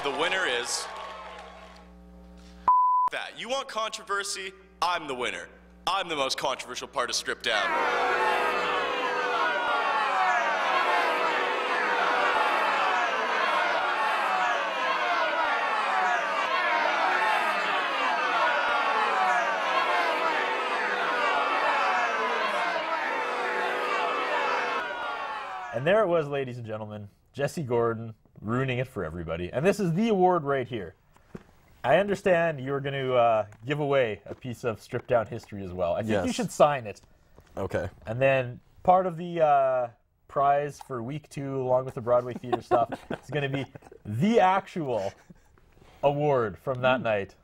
X: The winner is that. You want controversy? I'm the winner. I'm the most controversial part of Strip Down.
A: And there it was, ladies and gentlemen. Jesse Gordon ruining it for everybody. And this is the award right here. I understand you're going to give away a piece of stripped down history as well. I think you should sign it.
C: Okay.
A: And then part of the prize for week 2, along with the Broadway theater stuff, is going to be the actual award from that night.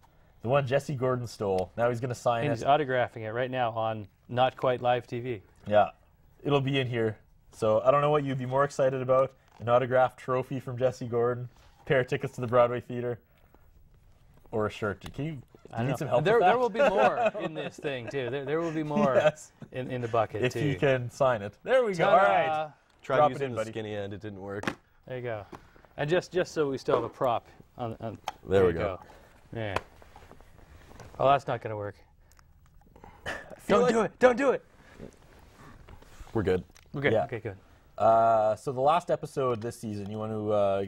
A: The one Jesse Gordon stole. Now he's going to sign it.
B: He's autographing it right now on Not Quite Live TV.
A: Yeah. It'll be in here. So I don't know what you'd be more excited about. An autographed trophy from Jesse Gordon, a pair of tickets to the Broadway theater, or a shirt. Do you need some help with that?
B: There will be more in this thing, too. There will be more in the bucket,
A: if
B: too.
A: If you can sign it. There we go. All right.
C: Tried using the skinny end. It didn't work.
B: There you go. And just so we still have a prop.
C: There we
B: you
C: go.
B: Yeah. Oh, that's not going to work. Don't do it. Don't do it.
C: We're good.
B: We're good.
A: Yeah.
B: Okay, good.
A: So the last episode this season, you want to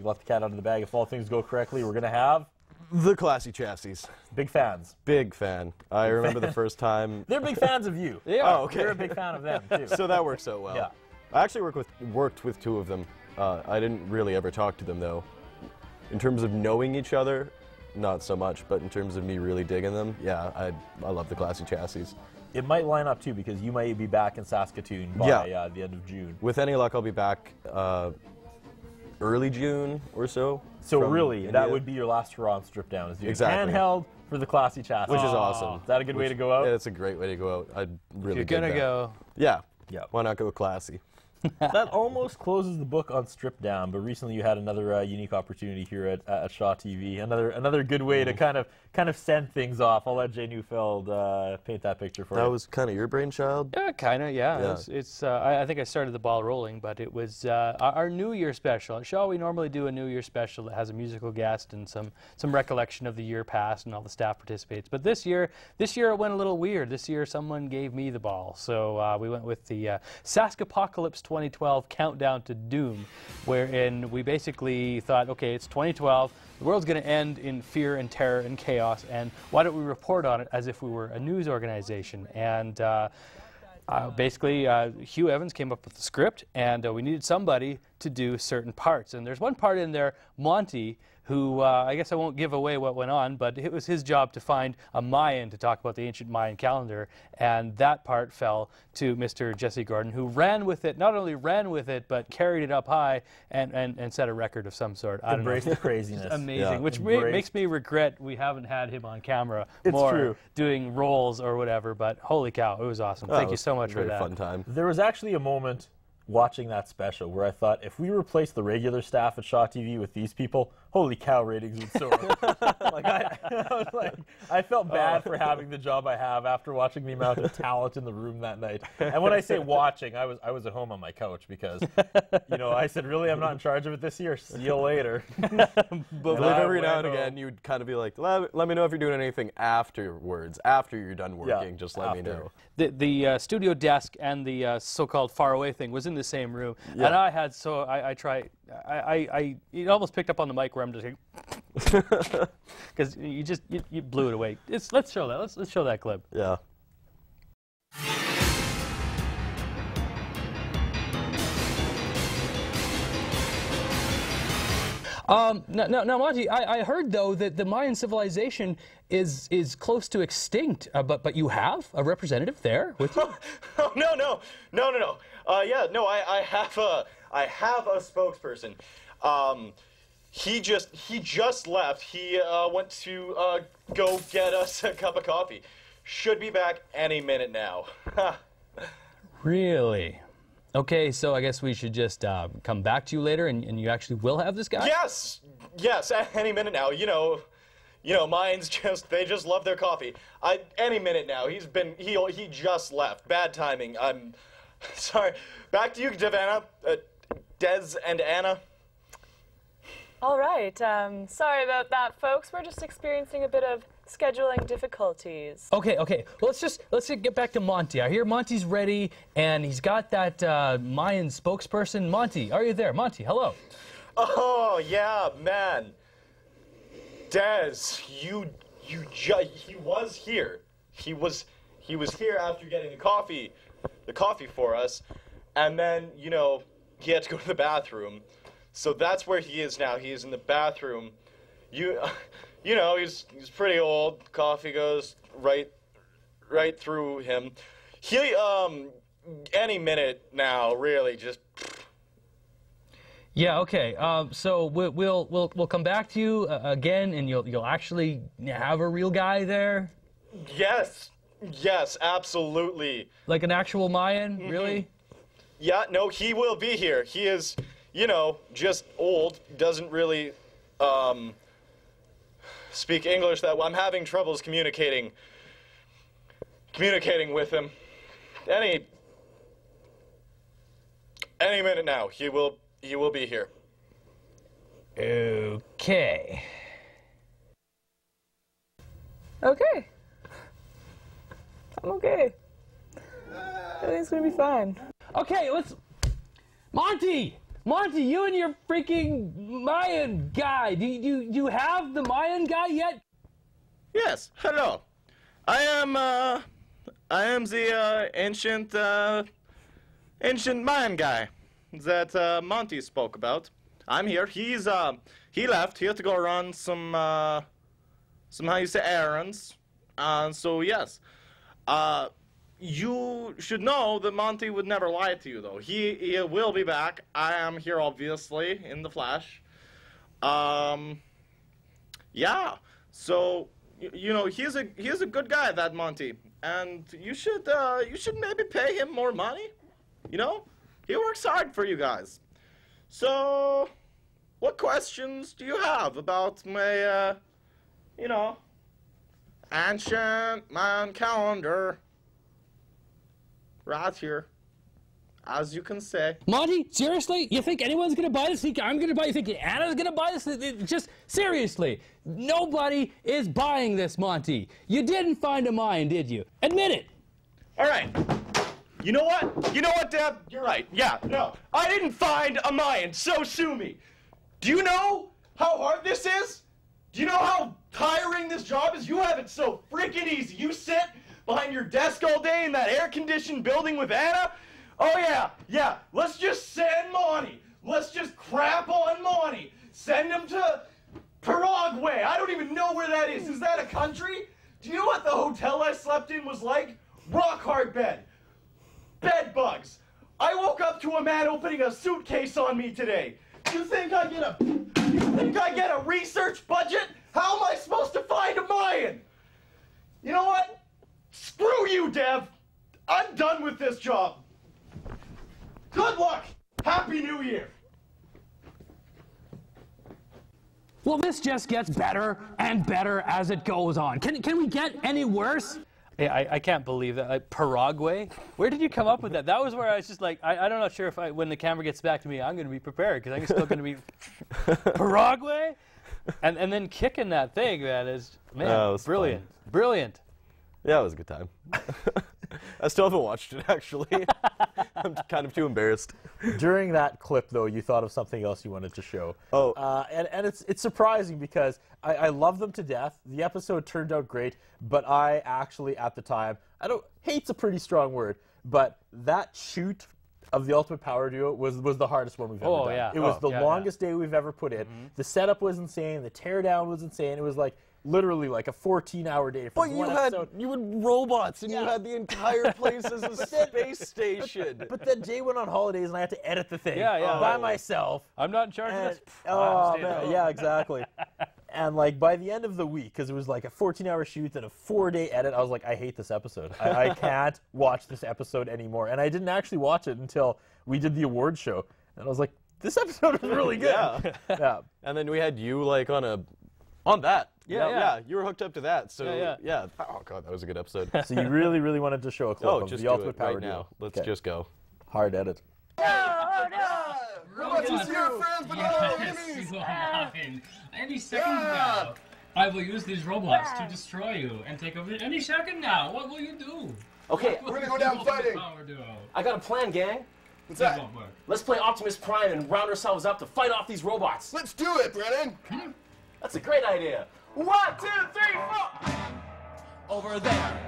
A: let the cat out of the bag. If all things go correctly, we're going to have...
C: The Classy Chassis.
A: Big fans.
C: Big fan. I remember the first time...
A: They're big fans of you.
B: They are.
C: Oh, okay.
A: You're a big fan of them, too.
C: So that works out well.
A: Yeah.
C: I actually worked with two of them. I didn't really ever talk to them, though. In terms of knowing each other, not so much, but in terms of me really digging them, yeah, I love the Classy Chassis.
A: It might line up, too, because you might be back in Saskatoon by the end of June.
C: With any luck, I'll be back early June or so.
A: So really, that would be your last hurrah on Strip Down, is doing handheld for the Classy Chassis.
C: Which is awesome.
A: Is that a good way to go out?
C: Yeah, it's a great way to go out. I'd really
B: If you're going to go.
C: Yeah.
A: Yeah.
C: Why not go classy?
A: That almost closes the book on Strip Down, but recently you had another unique opportunity here at Shaw TV. Another good way to kind of send things off. I'll let Jay Neufeld paint that picture for you.
C: That was kind of your brainchild?
B: Yeah, kind of, yeah. I think I started the ball rolling, but it was our New Year special. At Shaw, we normally do a New Year special that has a musical guest and some recollection of the year past, and all the staff participates. But this year it went a little weird. This year someone gave me the ball. So we went with the Saskapocalypse 2012 Countdown to Doom, wherein we basically thought, okay, it's 2012, the world's going to end in fear and terror and chaos, and why don't we report on it as if we were a news organization? And basically, Hugh Evans came up with the script, and we needed somebody to do certain parts. And there's one part in there, Monty, who I guess I won't give away what went on, but it was his job to find a Mayan to talk about the ancient Mayan calendar, and that part fell to Mr. Jesse Gordon, who ran with it, not only ran with it, but carried it up high and set a record of some sort. I don't know.
A: Embraced the craziness.
B: Amazing, which makes me regret we haven't had him on camera
A: more
B: doing roles or whatever, but holy cow, it was awesome. Thank you so much for that.
C: Very fun time.
A: There was actually a moment watching that special where I thought, if we replace the regular staff at Shaw TV with these people, holy cow, ratings would soar. I felt bad for having the job I have after watching the amount of talent in the room that night. And when I say watching, I was at home on my couch because, I said, really, I'm not in charge of it this year. See you later.
C: But every now and again, you'd kind of be like, let me know if you're doing anything afterwards. After you're done working, just let me know.
B: The studio desk and the so-called faraway thing was in the same room, and I had it almost picked up on the mic where I'm just like, because you blew it away. Let's show that. Let's show that clip.
C: Yeah.
B: Now, Monty, I heard though that the Mayan civilization is close to extinct, but you have a representative there with you.
D: Oh, no. I have a spokesperson. He just left. He went to go get us a cup of coffee. Should be back any minute now.
B: Really? Okay, so I guess we should just come back to you later, and you actually will have this guy?
D: Yes, any minute now. Mayans they just love their coffee. Any minute now. He just left. Bad timing. I'm sorry. Back to you, Des and Anna.
E: All right. Sorry about that, folks. We're just experiencing a bit of scheduling difficulties.
B: Okay. Well, let's get back to Monty. I hear Monty's ready, and he's got that Mayan spokesperson. Monty, are you there? Monty, hello.
D: Oh yeah, man. Des, he was here. He was here after getting the coffee for us, and then he had to go to the bathroom. So that's where he is now. He is in the bathroom. He's pretty old. Coffee goes right through him. He any minute now, really, just.
B: Yeah. Okay. So we'll come back to you again, and you'll actually have a real guy there.
D: Yes, absolutely.
B: Like an actual Mayan, really?
D: Yeah. No, he will be here. He is, just old. Doesn't really speak English that well. I'm having troubles communicating with him. Any minute now, he will be here.
B: Okay.
E: Okay. I'm okay. Everything's gonna be fine.
B: Okay, let's... Monty, you and your freaking Mayan guy. Do you have the Mayan guy yet?
X: Yes, hello. I am the ancient Mayan guy that Monty spoke about. I'm here. He left. He had to go run some how you say, errands. So yes. You should know that Monty would never lie to you, though. He will be back. I am here, obviously, in the flesh. Yeah. So, you know, he is a good guy, that Monty, and you should maybe pay him more money. You know, he works hard for you guys. So, what questions do you have about my, you know, ancient Mayan calendar? Right here, as you can say.
B: Monty, seriously? You think anyone's gonna buy this? You think I'm gonna buy it? You think Anna's gonna buy this? Just seriously, nobody is buying this, Monty. You didn't find a mine, did you? Admit it.
X: All right. You know what? You know what, Deb? You're right. Yeah, no. I didn't find a Mayan, so sue me. Do you know how hard this is? Do you know how tiring this job is? You have it so freaking easy. You sit behind your desk all day in that air-conditioned building with Anna? Oh, yeah. Let's just send Monty. Let's just crap on Monty. Send him to Paraguay. I don't even know where that is. Is that a country? Do you know what the hotel I slept in was like? Rock-hard bed. Bed bugs. I woke up to a man opening a suitcase on me today. You think I get a research budget? How am I supposed to find a Mayan? You know what? Screw you, Dev. I'm done with this job. Good luck. Happy New Year.
B: Well, this just gets better and better as it goes on. Can we get any worse? Yeah, I can't believe that. Like, Paraguay? Where did you come up with that? That was where I was just like, I'm not sure if when the camera gets back to me, I'm going to be prepared, because I'm still going to be Paraguay? And then kicking that thing, man, is, man, brilliant.
C: Fun.
B: Brilliant.
C: Yeah, it was a good time. I still haven't watched it, actually. I'm kind of too embarrassed.
A: During that clip, though, you thought of something else you wanted to show.
C: Oh.
A: And it's surprising because I love them to death. The episode turned out great, but I actually, at the time, hate's a pretty strong word, but that shoot of the Ultimate Power Duo was the hardest one we've ever done.
B: Yeah.
A: It was the longest day we've ever put in. Mm-hmm. The setup was insane. The teardown was insane. It was like literally like a 14-hour day for one episode.
C: You had robots, and you had the entire place as a space station.
A: But then Jay went on holidays, and I had to edit the thing by myself.
B: I'm not in charge of this.
A: Oh, man. Yeah, exactly. And like by the end of the week, because it was like a 14-hour shoot and a 4-day edit, I was like, I hate this episode. I can't watch this episode anymore. And I didn't actually watch it until we did the awards show. And I was like, this episode was really good.
C: Yeah. And then we had you like on that. Yeah, you were hooked up to that. So yeah. Oh god, that was a good episode.
A: So you really, really wanted to show a clip of the Ultimate Power Duo.
C: Now. Let's just go.
A: Hard edit.
G: No! Robots are your friends, but not our enemies!
H: Any second now, I will use these robots to destroy you and take over any second now. What will you do?
G: Okay, we're gonna go down fighting.
K: I got a plan, gang.
G: What's that?
K: Let's play Optimus Prime and round ourselves up to fight off these robots.
G: Let's do it, Brennan.
K: That's a great idea. 1, 2, 3, 4.
L: Over there,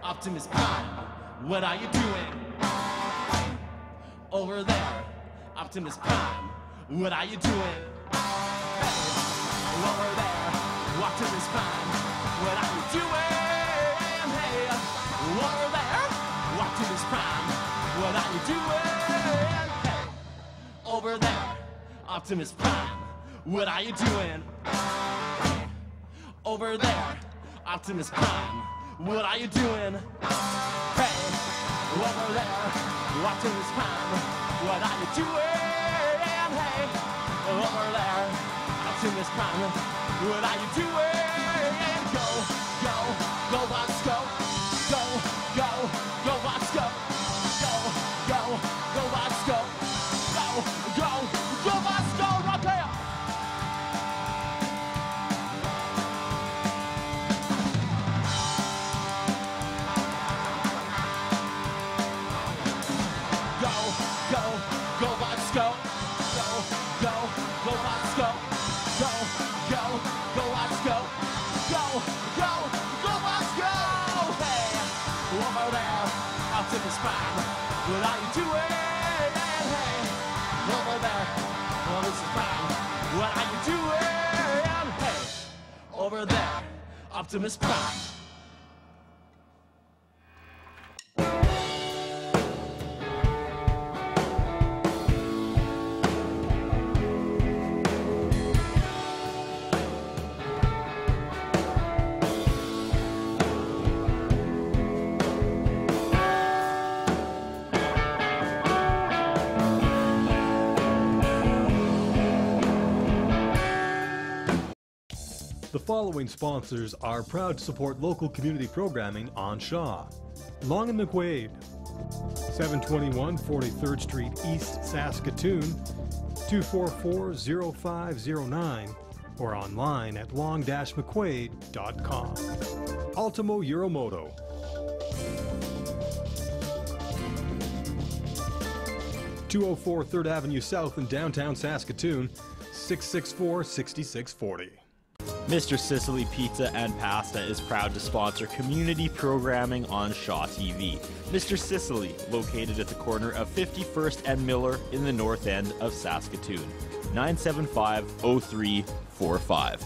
L: Optimus Prime, what are you doing? Over there, Optimus Prime, what are you doing? Hey, over there, Optimus Prime, what are you doing? Hey, over there, Optimus Prime, what are you doing? Hey, over there, Optimus Prime, what are you doing? Over there, Optimus Prime, what are you doing? Hey, over there, Optimus Prime, what are you doing? Hey, over there, Optimus Prime, what are you doing? Go, bots, go. Go, bots, go. Go, bots, go. Go, bots, go, right there. let's go! Hey, over there, Optimus Prime, what are you doing? Hey, over there, Optimus Prime, what are you doing? Hey, over there, Optimus Prime.
J: The following sponsors are proud to support local community programming on Shaw. Long and McQuaid, 721 43rd Street East, Saskatoon, 244-0509, or online at long-mcquaid.com. Ultimo Euromoto. (204 3rd Avenue South in downtown Saskatoon, 664-6640.
V: Mr. Sicily Pizza and Pasta is proud to sponsor community programming on Shaw TV. Mr. Sicily, located at the corner of 51st and Miller in the north end of Saskatoon. 975-0345.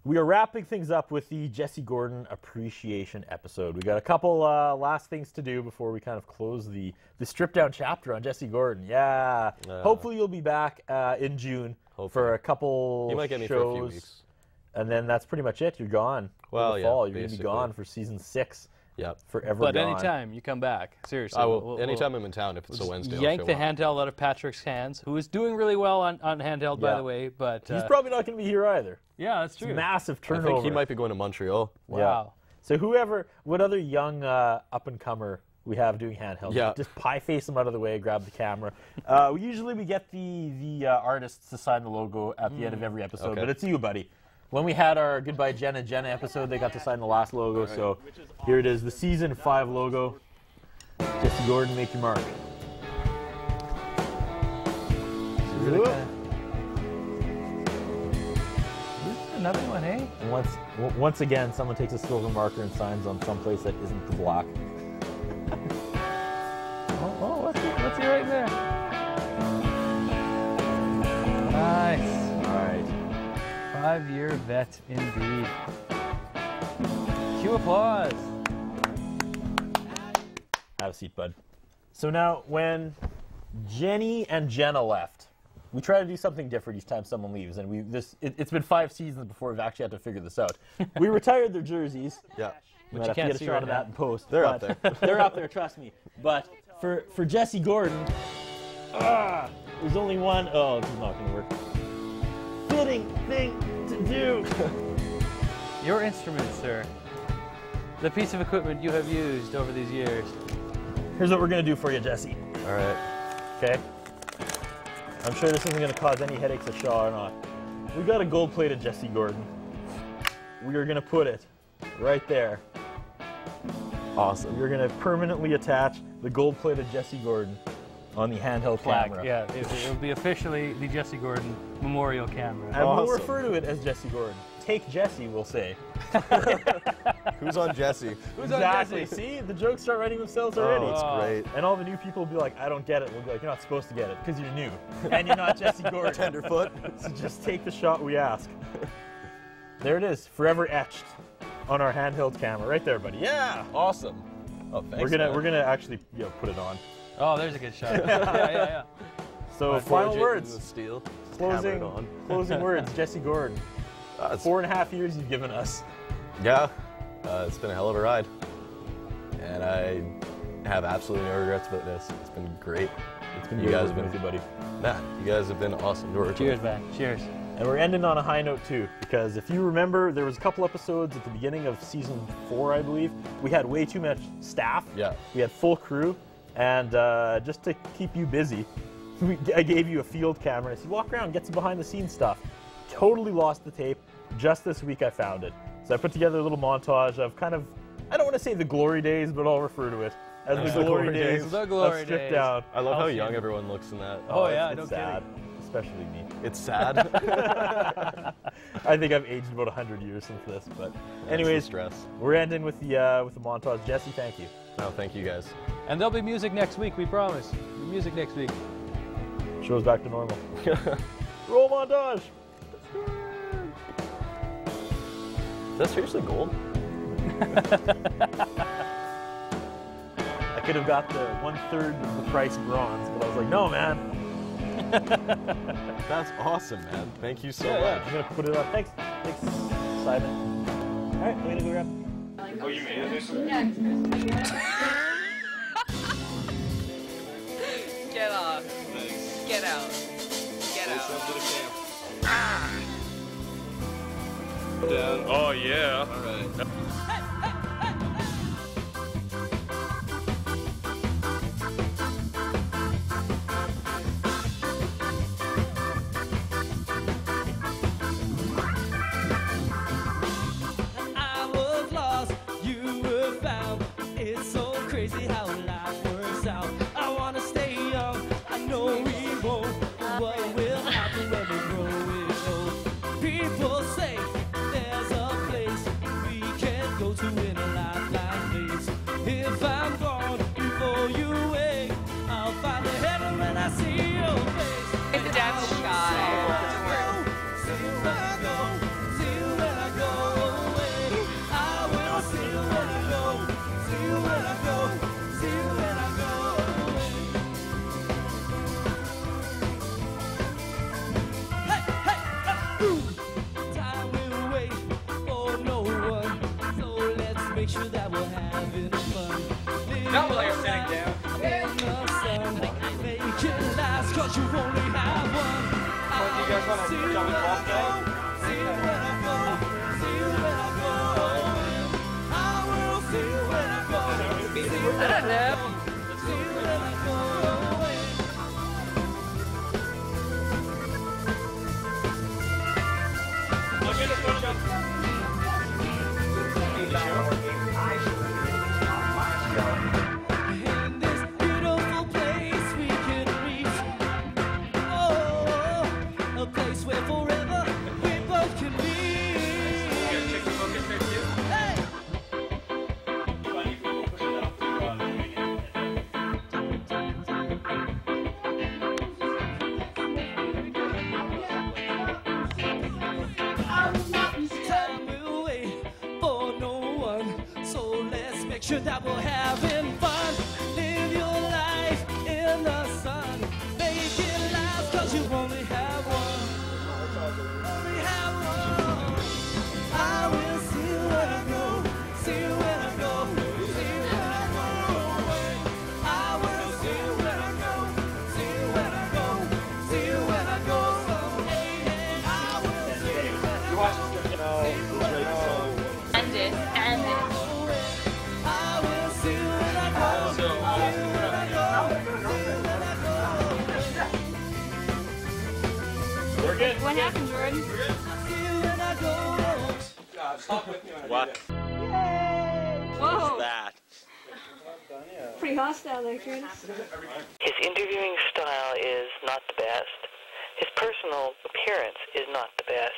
A: We are wrapping things up with the Jesse Gordon appreciation episode. We got a couple last things to do before we kind of close the stripped down chapter on Jesse Gordon. Yeah. Hopefully you'll be back in June for a couple
C: You might get me
A: shows.
C: for a few weeks.
A: And then that's pretty much it. You're gone.
C: Well,
A: in the
C: yeah,
A: fall. You're going to be
C: basically.
A: gone for season 6.
C: Yep.
A: Forever
B: But
A: gone.
B: anytime you come back, seriously.
C: I will. Anytime I'm in town, if it's a Wednesday,
B: yank
C: I'll
B: the
C: show up.
B: handheld out of Patrick's hands, who is doing really well on handheld, by
A: Yeah.
B: the way. But
A: He's probably not going to be here either.
B: Yeah, that's
A: It's
B: true.
A: massive
C: I
A: turnover.
C: think he might be going to Montreal.
B: Wow.
A: Yeah. So what other young up-and-comer we have doing handheld?
C: Yeah.
A: Just pie face them out of the way, grab the camera. Usually we get the artists to sign the logo at the end of every episode,
C: Okay.
A: but it's you, buddy. When we had our Goodbye Jenna episode, they got to sign the last logo, so here it is, the Season 5 logo. Jesse Gordon, make your mark.
B: Really another one, eh?
A: And once again, someone takes a silver marker and signs on someplace that isn't the block.
B: What's he right there? Nice.
A: All right.
B: 5-year vet indeed. Cue applause.
A: Have a seat, bud. So now, when Jenny and Jenna left, we try to do something different each time someone leaves, and it's been 5 seasons before we've actually had to figure this out. We retired their jerseys.
C: Yeah.
A: We
B: Which
A: might
B: you
A: have
B: can't
A: to
B: see
A: get a shot
B: right
A: of
B: now.
A: that in post.
C: They're
A: but
C: up there.
A: They're up there, trust me. But for Jesse Gordon, there's only one. Oh, this is not going to work. Fitting thing to do.
B: Your instrument, sir. The piece of equipment you have used over these years.
A: Here's what we're going to do for you, Jesse.
C: All right.
A: Okay? I'm sure this isn't going to cause any headaches at Shaw or not. We got a gold-plated Jesse Gordon. We are going to put it right there.
C: Awesome.
A: You're going to permanently attach the gold-plated Jesse Gordon on the handheld camera.
B: Yeah, it'll be officially the Jesse Gordon Memorial Camera.
A: And we'll refer to it as Jesse Gordon. Take Jesse, we'll say.
C: Who's on Jesse?
A: Who's exactly. On Jesse? See, the jokes start writing themselves already.
C: Oh, that's great.
A: And all the new people will be like, I don't get it. We'll be like, you're not supposed to get it because you're new. And you're not Jesse Gordon.
C: Tenderfoot.
A: So just take the shot we ask. There it is, forever etched on our handheld camera. Right there, buddy. Yeah!
C: Awesome. Oh, thanks.
A: We're gonna actually put it on.
B: Oh, there's a good shot. yeah.
A: So final words.
C: Steel.
A: Closing words, Jesse Gordon. 4.5 years you've given us.
C: Yeah, it's been a hell of a ride, and I have absolutely no regrets about this. It's been great.
A: It's been
C: you
A: great
C: guys
A: working with you, buddy.
C: Nah, you guys have been awesome to work with.
B: Cheers, man. Cheers.
A: And we're ending on a high note too, because if you remember, there was a couple episodes at the beginning of season 4, I believe. We had way too much staff.
C: Yeah.
A: We had full crew, and just to keep you busy, I gave you a field camera. I said, walk around, get some behind the scenes stuff. Totally lost the tape. Just this week I found it. So I put together a little montage of kind of, I don't want to say the glory days, but I'll refer to it as the glory days.
B: The glory
A: of Stripped
B: days.
A: Down.
C: I love how young everyone looks in that.
B: Oh yeah,
A: it's sad. Especially me.
C: It's sad.
A: I think I've aged about 100 years since this, but anyways, we're ending with the montage. Jesse, thank you.
C: No, thank you guys.
B: And there'll be music next week, we promise. Music next week.
A: Show's back to normal. Roll montage.
C: Is that seriously gold?
A: I could have got the 1/3 of the price bronze, but I was like, no, man.
C: That's awesome, man. Thank you so much.
A: Yeah, I'm gonna put it up. Thanks, Simon. All right, I'm gonna go grab.
W: Oh, you made it?
I: Get off. Get out. Get out.
W: Down. Oh yeah. All right.
L: I was lost, you were found. It's so crazy how life works out. I wanna stay young, I know we won't. What will happen when we grow old? People say there's a place we can go to in a lifeline place. If I'm gone before you wake, I'll find a heaven when I see your face.
I: It's a dance shy.
L: See you when I go, see you when I go away. I will see you when I go, see you when I go, see you when I go away. Hey, hey, ooh. Time will wait for no one, so let's make sure that we're having fun.
I: Not while you're sitting down.
L: In the sun, make it last, 'cause you only have one.
W: Do you guys want to jump in golf game?
L: See you when I go, see you when I go. I will see you when I go. See you when I go. See you when I go away.
W: I'll get a push up.
L: In this beautiful place we can reach. Oh, a place where forever we both can be. Hey! Time will wait for no one, so let's make sure that we're having fun. Live your life in the sun, make it last, 'cause you only have one. Only have one. I will see you when I go, see you when I go, see you when I go away. I will see you when I go, see you when I go, see you when I go someday. I will see you when I go, see you when I go.
I: End it. End it.
L: I will see you when I go, see you when I go, see you when I go.
W: We're good.
I: What happened, Jordan?
L: See you when I go.
W: Stop with me. What?
I: Whoa.
W: That.
F: Pretty hostile there, Curtis.
N: His interviewing style is not the best. His personal appearance is not the best.